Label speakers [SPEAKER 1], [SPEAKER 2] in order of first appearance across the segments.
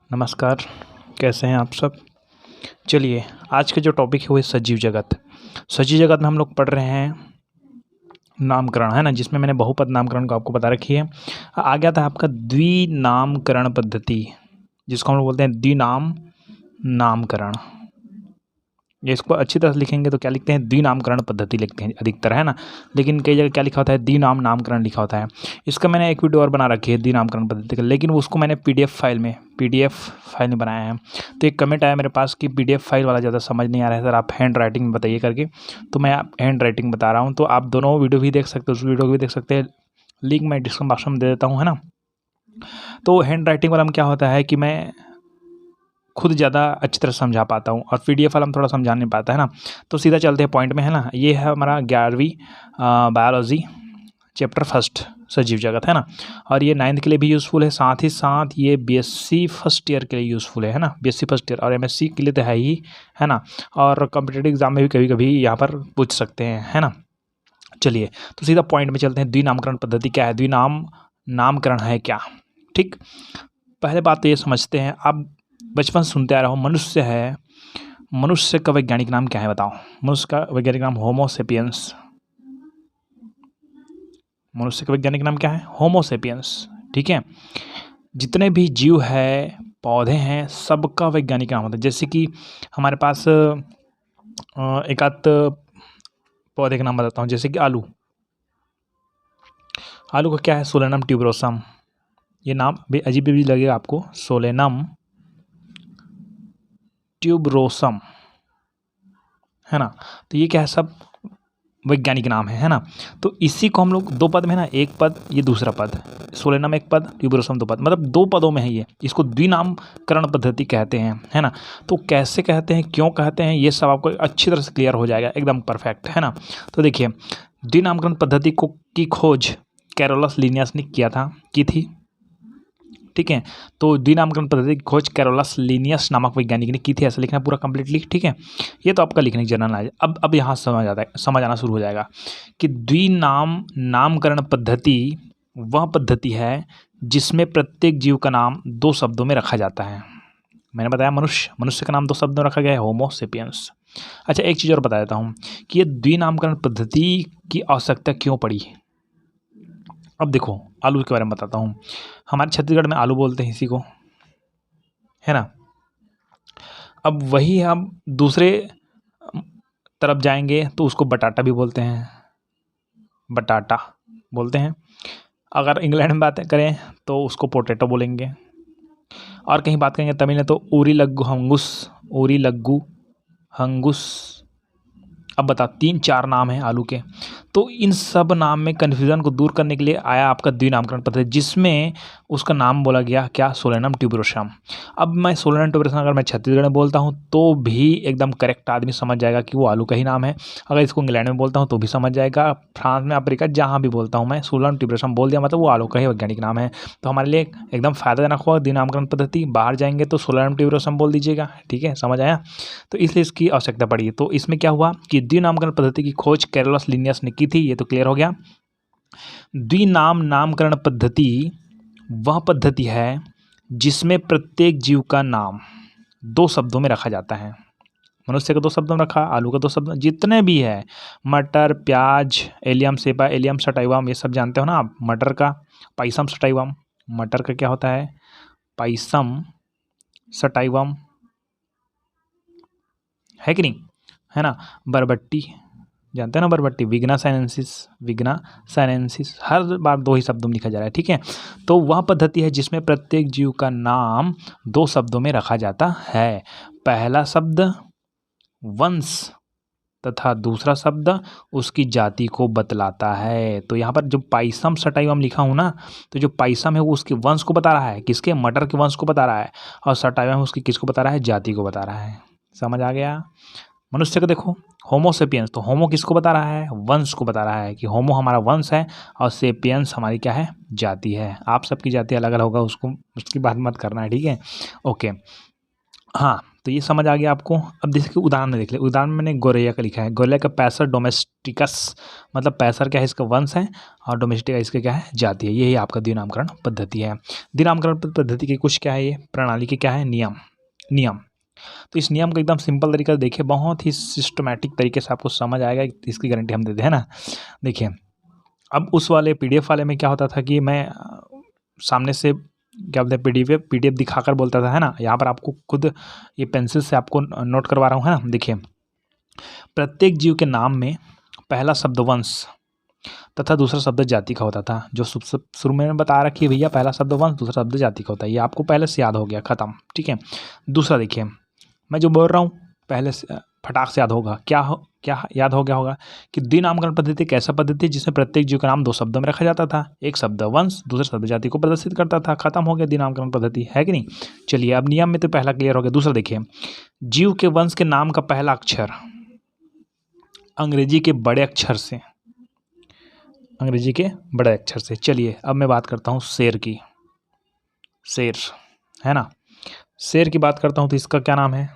[SPEAKER 1] नमस्कार, कैसे हैं आप सब। चलिए, आज का जो टॉपिक है वो है सजीव जगत। सजीव जगत में हम लोग पढ़ रहे हैं नामकरण, है ना, जिसमें मैंने बहुपद नामकरण को आपको बता रखी है। आ गया था आपका द्विनामकरण पद्धति, जिसको हम लोग बोलते हैं द्विनाम नामकरण। ये इसको अच्छी तरह से लिखेंगे तो क्या लिखते हैं, द्विनामकरण पद्धति लिखते हैं अधिकतर, है ना। लेकिन कई जगह क्या लिखा होता है, द्विनाम नामकरण लिखा होता है। इसका मैंने एक वीडियो और बना रखी है द्विनामकरण पद्धति का, लेकिन उसको मैंने पीडीएफ फाइल में बनाया है। तो एक कमेंट आया मेरे पास कि पीडीएफ फाइल वाला ज़्यादा समझ नहीं आ रहा है सर, आप हैंड राइटिंग में बताइए करके। तो मैं हैंड राइटिंग बता रहा हूँ, तो आप दोनों वीडियो भी देख सकते हो, उस वीडियो को भी देख सकते हैं। लिंक मैं डिस्क्रिप्शन बॉक्स में दे देता हूँ, है ना। तो हैंड राइटिंग वाला में क्या होता है कि मैं खुद ज़्यादा अच्छी तरह समझा पाता हूँ और पीडीएफ वाला में थोड़ा समझा नहीं पाता, है ना। तो सीधा चलते हैं पॉइंट में, है ना। ये है हमारा 11वीं बायोलॉजी चैप्टर फर्स्ट सजीव जगत, है ना। और ये 9th के लिए भी यूज़फुल है, साथ ही साथ ये बीएससी फर्स्ट ईयर के लिए यूज़फुल है ना। बीएससी फर्स्ट ईयर और एमएससी के लिए तो है ही, है ना। और कॉम्पिटिटिव एग्जाम में भी कभी कभी यहाँ पर पूछ सकते हैं, है ना। चलिए, तो सीधा पॉइंट में चलते हैं। द्विनामकरण पद्धति क्या है, द्विनाम नामकरण है क्या। ठीक, पहले बात तो ये समझते हैं, आप बचपन से सुनते आ रहे हो मनुष्य है। मनुष्य का वैज्ञानिक नाम क्या है बताओ। मनुष्य का वैज्ञानिक नाम होमो सेपियंस। मनुष्य का वैज्ञानिक नाम क्या है, होमो सेपियंस। ठीक है, जितने भी जीव है, पौधे हैं, सबका वैज्ञानिक नाम होता है। जैसे कि हमारे पास एक आध पौधे का नाम बताता हूँ, जैसे कि आलू। आलू का क्या है, सोलेनम ट्यूबरोसम। ये नाम भी अजीब भी लगेगा आपको, सोलेनम ट्यूबरोसम, है ना। तो ये क्या है, सब वैज्ञानिक नाम है ना। तो इसी को हम लोग दो पद में, है ना, एक पद ये दूसरा पद, सोलेनम एक पद, ट्यूबरोसम दो पद, मतलब दो पदों में है ये। इसको द्विनामकरण पद्धति कहते हैं, है ना। तो कैसे कहते हैं, क्यों कहते हैं, ये सब आपको अच्छी तरह से क्लियर हो जाएगा, एकदम परफेक्ट, है ना। तो देखिए, द्विनामकरण पद्धति को की खोज कैरोलस लिनियस ने की थी। ठीक है, तो द्विनामकरण पद्धति की खोज कैरोलस लिनियस नामक वैज्ञानिक ने की थी। ऐसा लिखना पूरा कंप्लीटली, ठीक है। ये तो आपका लिखने की जनरल नॉलेज। अब यहाँ समझ आना शुरू हो जाएगा कि द्विनाम नामकरण पद्धति वह पद्धति है जिसमें प्रत्येक जीव का नाम दो शब्दों में रखा जाता है। मैंने बताया मनुष्य का नाम दो शब्दों में रखा गया है, होमो सेपियंस। अच्छा, एक चीज़ और बता देता हूँ कि ये द्विनामकरण पद्धति की आवश्यकता क्यों पड़ी। अब देखो, आलू के बारे में बताता हूँ। हमारे छत्तीसगढ़ में आलू बोलते हैं इसी को, है ना। अब वही हम दूसरे तरफ जाएंगे तो उसको बटाटा भी बोलते हैं, बटाटा बोलते हैं। अगर इंग्लैंड में बातें करें तो उसको पोटैटो बोलेंगे। और कहीं बात करेंगे तमिल में तो उरी लग्गू हंगुस। अब बताओ, 3-4 नाम हैं आलू के। तो इन सब नाम में कन्फ्यूज़न को दूर करने के लिए आया आपका द्विनामकरण पद्धति, जिसमें उसका नाम बोला गया क्या, सोलेनम ट्यूबरोसम। अब मैं सोलेनम ट्यूबरोसम अगर मैं छत्तीसगढ़ में बोलता हूँ तो भी एकदम करेक्ट आदमी समझ जाएगा कि वो आलू का ही नाम है। अगर इसको इंग्लैंड में बोलता हूँ तो भी समझ जाएगा, फ्रांस में, अफ्रीका, जहाँ भी बोलता हूँ मैं, सोलेनम ट्यूबरोसम बोल दिया मतलब वो आलू का ही वैज्ञानिक नाम है। तो हमारे लिए एकदम फ़ायदाजनक हुआ द्विनामकरण पद्धति। बाहर जाएंगे तो सोलेनम ट्यूबरोसम बोल दीजिएगा, ठीक है, समझ आया। तो इसलिए इसकी आवश्यकता पड़ी। तो इसमें क्या हुआ कि द्विनामकरण पद्धति की खोज कैरोलस लिनियस ने की थी, ये तो क्लियर हो गया। द्विनाम नामकरण पद्धति वह पद्धति है जिसमें प्रत्येक जीव का नाम दो शब्दों में रखा जाता है। मनुष्य का दो शब्दों में रखा, आलू का दो शब्दों, जितने भी है, मटर, प्याज, एलियम सेपा, एलियम सटाइवम, ये सब जानते हो ना आप। मटर का पाइसम सटाइवम, मटर का क्या होता है, पाइसम सटाइवम, है कि नहीं, है ना। बरबट्टी जानते हैं ना, बरबट्टी, विग्ना साइनेंसिस, हर बार दो ही शब्दों में लिखा जा रहा है, ठीक है। तो वह पद्धति है जिसमें प्रत्येक जीव का नाम दो शब्दों में रखा जाता है। पहला शब्द वंश तथा दूसरा शब्द उसकी जाति को बतलाता है। तो यहाँ पर जो पाइसम सटाइवम लिखा हूँ ना, तो जो पाइसम है वो उसके वंश को बता रहा है, किसके, मटर के वंश को बता रहा है, और सटाइवम उसकी किसको बता रहा है, जाति को बता रहा है। समझ आ गया। मनुष्य को देखो, होमो सेपियंस, तो होमो किसको बता रहा है, वंश को बता रहा है कि होमो हमारा वंश है, और सेपियंस हमारी क्या है, जाति है। आप सबकी जाति अलग अलग होगा, उसकी बात मत करना है, ठीक है, ओके। हाँ, तो ये समझ आ गया आपको। अब देखिए उदाहरण में देख ले, उदाहरण में मैंने गोरैया का लिखा है, गोरैया का पैसर डोमेस्टिकस, मतलब पैसर क्या है इसका वंश है और डोमेस्टिका इसका क्या है जाति है। यही आपका द्विनामकरण पद्धति है। द्विनामकरण पद्धति के कुछ क्या है, ये प्रणाली के क्या है नियम। तो इस नियम को एकदम सिंपल तरीके से देखिए, बहुत ही सिस्टमेटिक तरीके से आपको समझ आएगा, इसकी गारंटी हम देते हैं ना। देखिए अब उस वाले PDF वाले में क्या होता था कि मैं सामने से क्या बोलते हैं PDF दिखाकर बोलता था, है ना। यहाँ पर आपको खुद ये पेंसिल से आपको नोट करवा रहा हूँ, है ना। देखिए प्रत्येक जीव के नाम में पहला शब्द वंश तथा दूसरा शब्द जाति का होता था। जो शुरू में बता रखी है भैया, पहला शब्द वंश दूसरा शब्द जाति का होता है, ये आपको पहले से याद हो गया, खत्म, ठीक है। दूसरा देखिए मैं जो बोल रहा हूँ पहले से फटाक से याद होगा, क्या याद हो गया होगा कि द्विनामकरण पद्धति एक ऐसा पद्धति है जिसमें प्रत्येक जीव का नाम 2 शब्दों में रखा जाता था। एक शब्द वंश, दूसरा शब्द जाति को प्रदर्शित करता था। खत्म हो गया द्विनामकरण पद्धति, है कि नहीं। चलिए अब नियम में तो पहला क्लियर हो गया। दूसरा देखिए जीव के वंश के नाम का पहला अक्षर अंग्रेजी के बड़े अक्षर से, चलिए अब मैं बात करता हूँ शेर की। शेर, है ना, शेर की बात करता हूँ तो इसका क्या नाम है,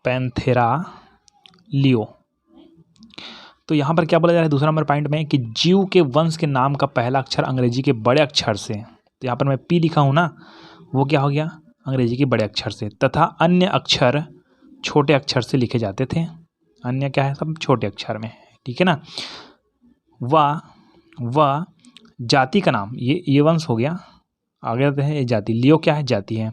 [SPEAKER 1] पैंथेरा लियो। तो यहाँ पर क्या बोला जा रहा है दूसरा नंबर पॉइंट में कि जीव के वंश के नाम का पहला अक्षर अंग्रेजी के बड़े अक्षर से, तो यहाँ पर मैं P लिखा हूँ ना, वो क्या हो गया अंग्रेजी के बड़े अक्षर से, तथा अन्य अक्षर छोटे अक्षर से लिखे जाते थे। अन्य क्या है, सब छोटे अक्षर में, ठीक है ना। वह जाति का नाम, ये वंश हो गया, आगे आते हैं ये जाति, लियो क्या है जाति है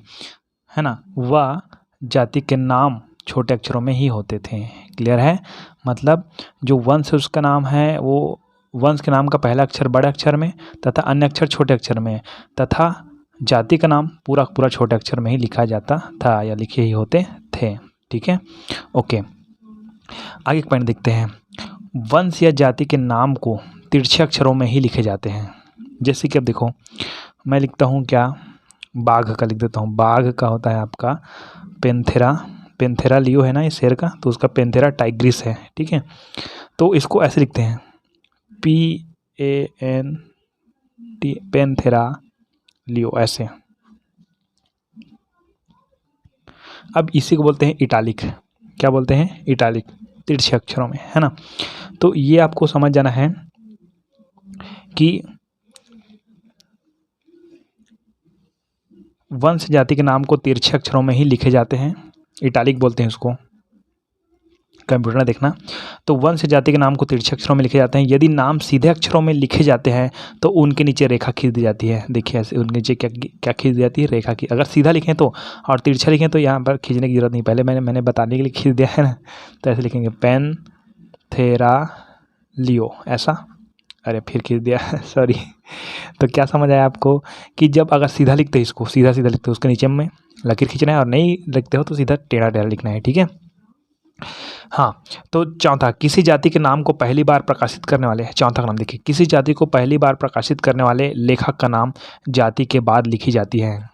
[SPEAKER 1] ना। वह जाति के नाम छोटे अक्षरों में ही होते थे। क्लियर है, मतलब जो वंश है उसका नाम है, वो वंश के नाम का पहला अक्षर बड़े अक्षर में तथा अन्य अक्षर छोटे अक्षर में, तथा जाति का नाम पूरा पूरा छोटे अक्षर में ही लिखा जाता था या लिखे ही होते थे, ठीक है। ओके, आगे एक पॉइंट देखते हैं। वंश या जाति के नाम को तिरछे अक्षरों में ही लिखे जाते हैं। जैसे कि अब देखो मैं लिखता हूँ क्या, बाघ का लिख देता हूँ। बाघ का होता है आपका पेंथेरा लियो है ना ये शेर का, तो उसका पेंथेरा टाइग्रिस है, ठीक है। तो इसको ऐसे लिखते हैं PANT, पेंथेरा लियो, ऐसे। अब इसी को बोलते हैं इटालिक। क्या बोलते हैं, इटालिक, तिरछे अक्षरों में, है ना। तो ये आपको समझ जाना है कि वंश जाति के नाम को तिरछे अक्षरों में ही लिखे जाते हैं, इटालिक बोलते हैं उसको, कंप्यूटर में देखना। तो वंश जाति के नाम को तिरछे अक्षरों में लिखे जाते हैं। यदि नाम सीधे अक्षरों में लिखे जाते हैं तो उनके नीचे रेखा खींच दी जाती है। देखिए ऐसे उनके नीचे क्या खींच दी जाती है, रेखा की। अगर सीधा लिखें तो, और तिरछा लिखें तो यहाँ पर खींचने की जरूरत नहीं, पहले मैंने बताने के लिए खींच दिया है ना। तो ऐसे लिखेंगे पैंथेरा लियो, ऐसा, अरे फिर खींच दिया सॉरी। तो क्या समझ आया आपको कि जब अगर सीधा लिखते हैं, इसको सीधा लिखते हो, उसके नीचे में लकीर खींचना है, और नहीं लिखते हो तो सीधा टेढ़ा लिखना है, ठीक है। हाँ, तो चौथा, किसी जाति के नाम को पहली बार प्रकाशित करने वाले, चौथा का नाम देखिए, किसी जाति को पहली बार प्रकाशित करने वाले लेखक का नाम जाति के बाद लिखी जाती है।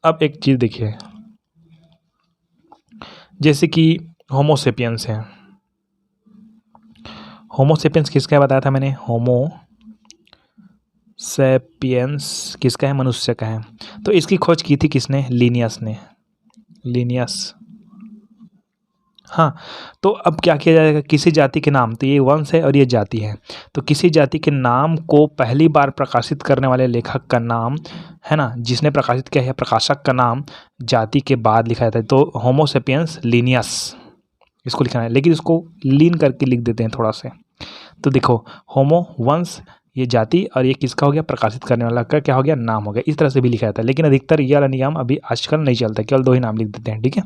[SPEAKER 1] अब एक चीज देखिए, जैसे कि होमोसेपियंस है। होमोसेपियंस किसका बताया था मैंने, होमोसेपियंस किसका है, मनुष्य का है। तो इसकी खोज की थी किसने, लिनियस ने, लिनियस। हाँ, तो अब क्या किया जाएगा, किसी जाति के नाम, तो ये वंश है और ये जाति है, तो किसी जाति के नाम को पहली बार प्रकाशित करने वाले लेखक का नाम, है ना, जिसने प्रकाशित किया है, प्रकाशक का नाम जाति के बाद लिखा जाता है। तो होमोसेपियंस लिनियस इसको लिखना है, लेकिन इसको लीन करके लिख देते हैं थोड़ा से। तो देखो होमो वंश, ये जाति, और ये किसका हो गया, प्रकाशित करने वाला का क्या हो गया, नाम हो गया। इस तरह से भी लिखा जाता है, लेकिन अधिकतर ये वाला नियम अभी आजकल नहीं चलता, केवल 2 ही नाम लिख देते हैं, ठीक है,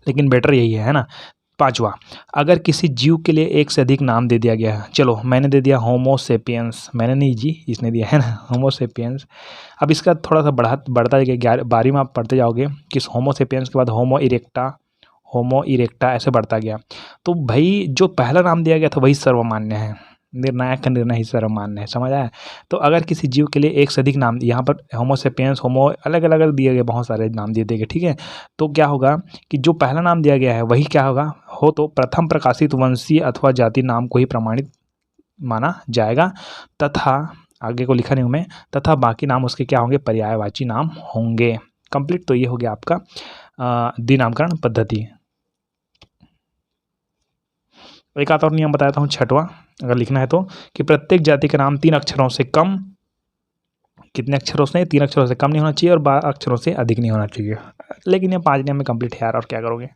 [SPEAKER 1] लेकिन बेटर यही है ना। पांचवा, अगर किसी जीव के लिए एक से अधिक नाम दे दिया गया है, चलो मैंने दे दिया होमोसेपियंस, मैंने नहीं जी, इसने दिया है ना होमोसेपियंस। अब इसका थोड़ा सा बढ़ता जाएगा, 12वीं में आप पढ़ते जाओगे कि होमोसेपियंस के बाद होमो इरेक्टा ऐसे बढ़ता गया। तो भाई जो पहला नाम दिया गया था वही सर्वमान्य है, निर्णायक का निर्णय ही सर्वमान्य है, समझ आया। तो अगर किसी जीव के लिए एक से अधिक नाम, यहाँ पर होमोसेपियंस, होमो अलग अलग दिए गए, बहुत सारे नाम दिए गए, ठीक है। तो क्या होगा कि जो पहला नाम दिया गया है वही क्या होगा, हो तो प्रथम प्रकाशित वंशीय अथवा जाति नाम को ही प्रमाणित माना जाएगा, तथा आगे को लिखा नहीं हूँ मैं, तथा बाकी नाम उसके क्या होंगे, पर्यायवाची नाम होंगे। कंप्लीट। तो ये हो गया आपका द्विनामकरण पद्धति। एक आता और नियम बताता हूँ छठवां, अगर लिखना है तो, कि प्रत्येक जाति का नाम 3 अक्षरों से कम, कितने अक्षरों से, 3 अक्षरों से कम नहीं होना चाहिए और 12 अक्षरों से अधिक नहीं होना चाहिए। लेकिन ये 5 नियम में कंप्लीट है यार, और क्या करोगे।